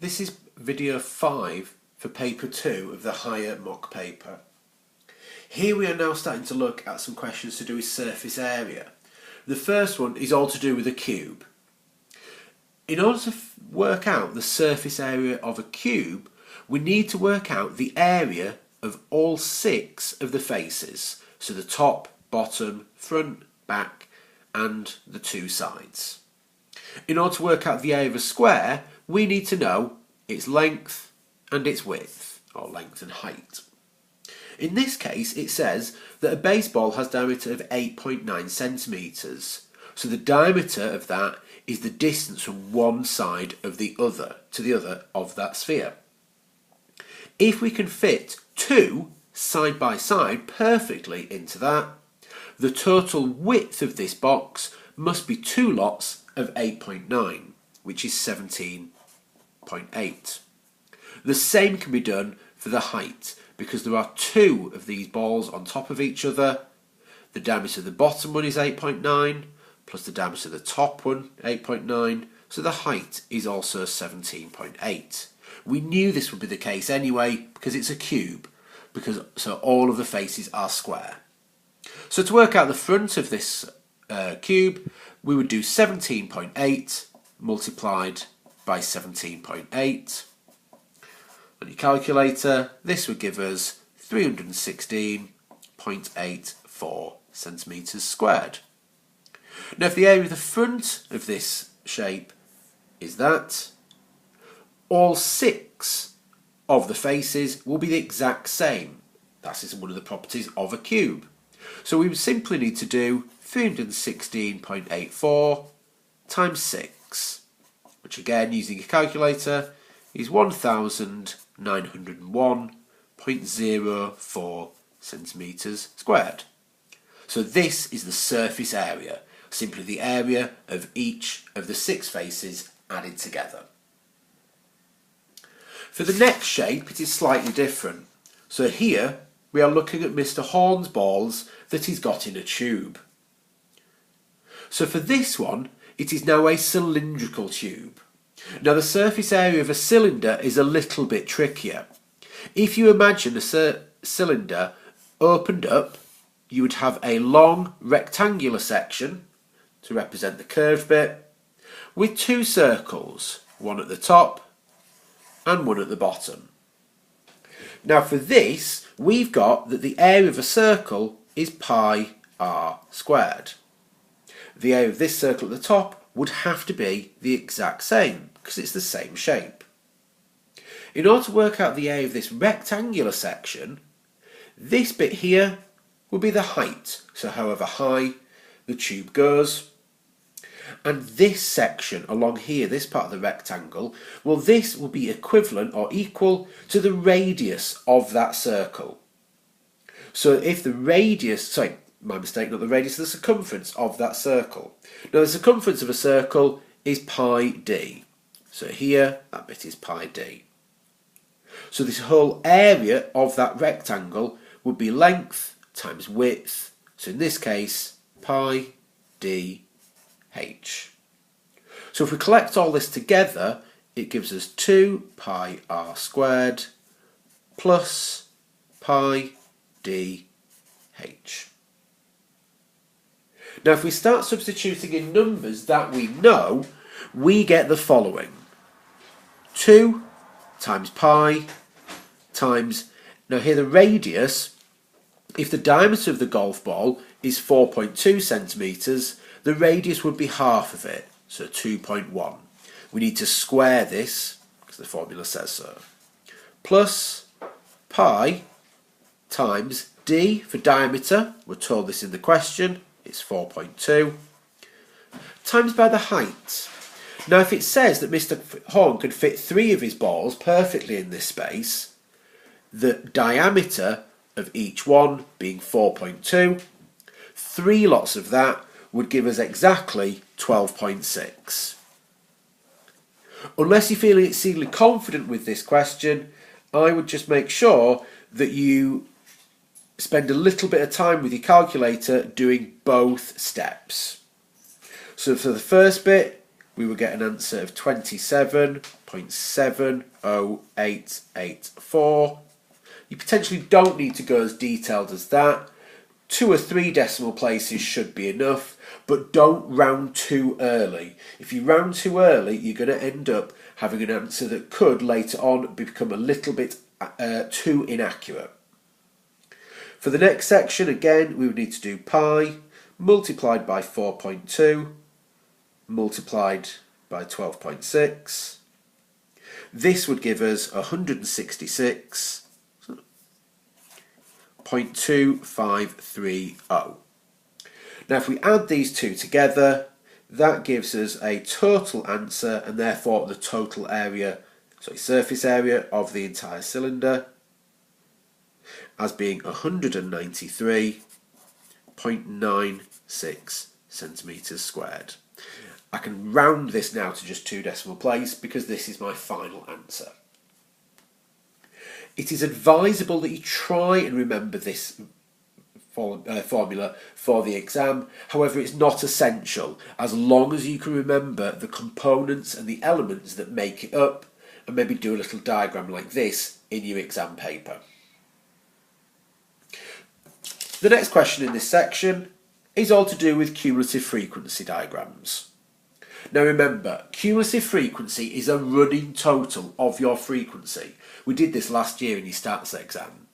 This is video 5 for paper 2 of the higher mock paper. Here we are now starting to look at some questions to do with surface area. The first one is all to do with a cube. In order to work out the surface area of a cube, we need to work out the area of all 6 of the faces. So the top, bottom, front, back and the 2 sides. In order to work out the area of a square, we need to know its length and its width, or length and height. In this case, it says that a baseball has a diameter of 8.9 centimetres. So the diameter of that is the distance from one side of the other to the other of that sphere. If we can fit 2 side by side perfectly into that, the total width of this box must be 2 lots of 8.9, which is 17.8. The same can be done for the height, because there are 2 of these balls on top of each other. The diameter of the bottom one is 8.9, plus the diameter of the top one, 8.9, so the height is also 17.8. We knew this would be the case anyway, because it's a cube, so all of the faces are square. So to work out the front of this cube, we would do 17.8 multiplied by 17.8. On your calculator, this would give us 316.84 centimetres squared. Now if the area of the front of this shape is that, all 6 of the faces will be the exact same. That is one of the properties of a cube. So we would simply need to do 316.84 times 6, which again, using a calculator, is 1901.04 centimetres squared. So this is the surface area, simply the area of each of the 6 faces added together. For the next shape, it is slightly different. So here we are looking at Mr. Horn's balls that he's got in a tube. So for this one, it is now a cylindrical tube. Now the surface area of a cylinder is a little bit trickier. If you imagine a cylinder opened up, you would have a long rectangular section to represent the curved bit, with 2 circles, one at the top and one at the bottom. Now for this, we've got that the area of a circle is pi r squared. The area of this circle at the top would have to be the exact same, because it's the same shape. In order to work out the area of this rectangular section, this bit here will be the height, so however high the tube goes. And this section along here, this part of the rectangle, well, this will be equivalent or equal to the radius of that circle. So if the radius, sorry, my mistake, not the radius, the circumference of that circle. Now the circumference of a circle is pi d. So here, that bit is pi d. So this whole area of that rectangle would be length times width. So in this case, pi d h. So if we collect all this together, it gives us 2 pi r squared plus pi d h. Now if we start substituting in numbers that we know, we get the following. 2 times pi times, now here the radius, if the diameter of the golf ball is 4.2 centimetres, the radius would be half of it, so 2.1. We need to square this, because the formula says so. Plus pi times d for diameter, we're told this in the question, it's 4.2, times by the height. Now if it says that Mr. Horn could fit 3 of his balls perfectly in this space, the diameter of each one being 4.2, 3 lots of that would give us exactly 12.6. Unless you're feeling exceedingly confident with this question, I would just make sure that you spend a little bit of time with your calculator doing both steps. So for the first bit, we will get an answer of 27.70884. You potentially don't need to go as detailed as that. 2 or 3 decimal places should be enough, but don't round too early. If you round too early, you're going to end up having an answer that could later on become a little bit too inaccurate. For the next section, again, we would need to do pi multiplied by 4.2 multiplied by 12.6. This would give us 166.2530. Now if we add these two together, that gives us a total answer and therefore the total area, surface area of the entire cylinder as being 193.96 centimetres squared. I can round this now to just 2 decimal places because this is my final answer. It is advisable that you try and remember this formula for the exam. However, it's not essential as long as you can remember the components and the elements that make it up and maybe do a little diagram like this in your exam paper. The next question in this section is all to do with cumulative frequency diagrams. Now remember, cumulative frequency is a running total of your frequency. We did this last year in your stats exam.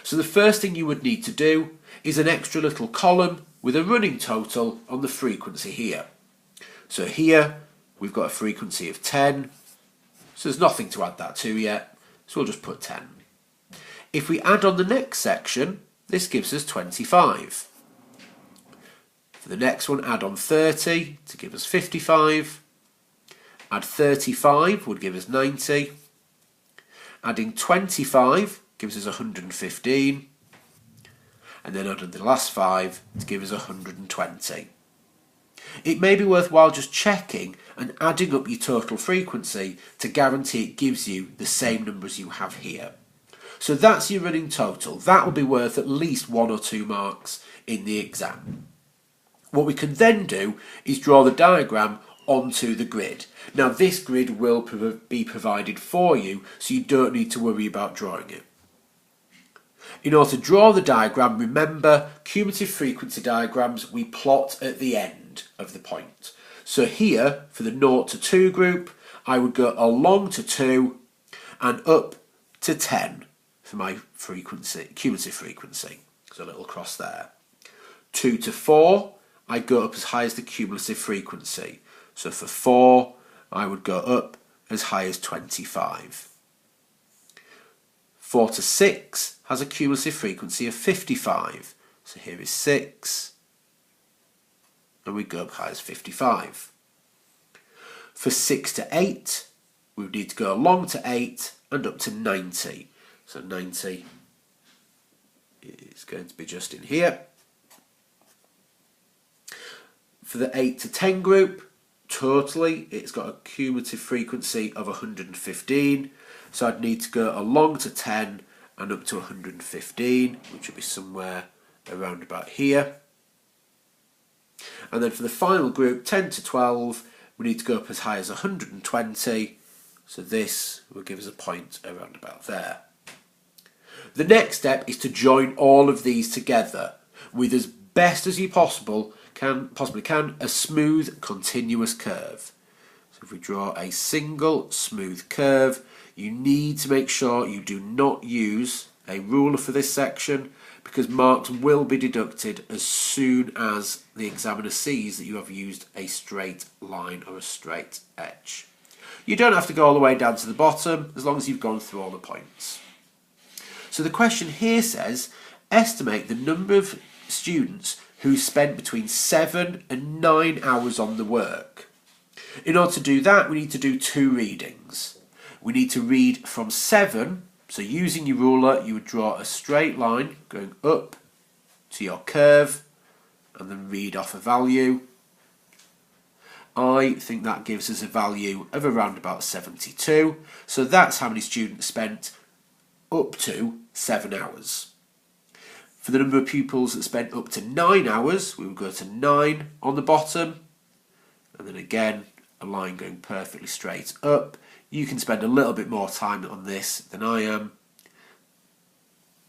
So the first thing you would need to do is an extra little column with a running total on the frequency here. So here we've got a frequency of 10, so there's nothing to add that to yet, so we'll just put 10. If we add on the next section, this gives us 25. For the next one, add on 30 to give us 55. Add 35 would give us 90. Adding 25 gives us 115. And then add the last 5 to give us 120. It may be worthwhile just checking and adding up your total frequency to guarantee it gives you the same numbers you have here. So that's your running total. That will be worth at least 1 or 2 marks in the exam. What we can then do is draw the diagram onto the grid. Now this grid will be provided for you, so you don't need to worry about drawing it. In order to draw the diagram, remember cumulative frequency diagrams we plot at the end of the point. So here for the 0 to 2 group, I would go along to 2 and up to 10 for my cumulative frequency. So a little cross there. 2 to 4, I go up as high as the cumulative frequency. So for 4, I would go up as high as 25. 4 to 6 has a cumulative frequency of 55. So here is 6, and we go up high as 55. For 6 to 8, we would need to go along to 8 and up to 90. So 90 is going to be just in here. For the 8 to 10 group, totally, it's got a cumulative frequency of 115. So I'd need to go along to 10 and up to 115, which would be somewhere around about here. And then for the final group, 10 to 12, we need to go up as high as 120. So this will give us a point around about there. The next step is to join all of these together with as best as you possibly can a smooth continuous curve. So if we draw a single smooth curve, you need to make sure you do not use a ruler for this section because marks will be deducted as soon as the examiner sees that you have used a straight line or a straight edge. You don't have to go all the way down to the bottom as long as you've gone through all the points. So the question here says, estimate the number of students who spent between 7 and 9 hours on the work. In order to do that, we need to do 2 readings. We need to read from 7, so using your ruler, you would draw a straight line going up to your curve and then read off a value. I think that gives us a value of around about 72. So that's how many students spent up to 7 hours. For the number of pupils that spent up to 9 hours, we would go to 9 on the bottom. And then again, a line going perfectly straight up. You can spend a little bit more time on this than I am.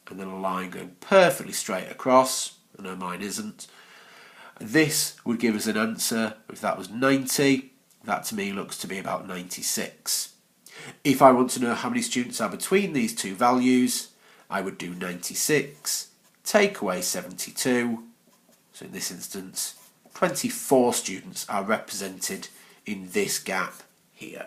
And then a line going perfectly straight across. I know mine isn't. This would give us an answer. If that was 90, that to me looks to be about 96. If I want to know how many students are between these two values, I would do 96, take away 72. So in this instance, 24 students are represented in this gap here.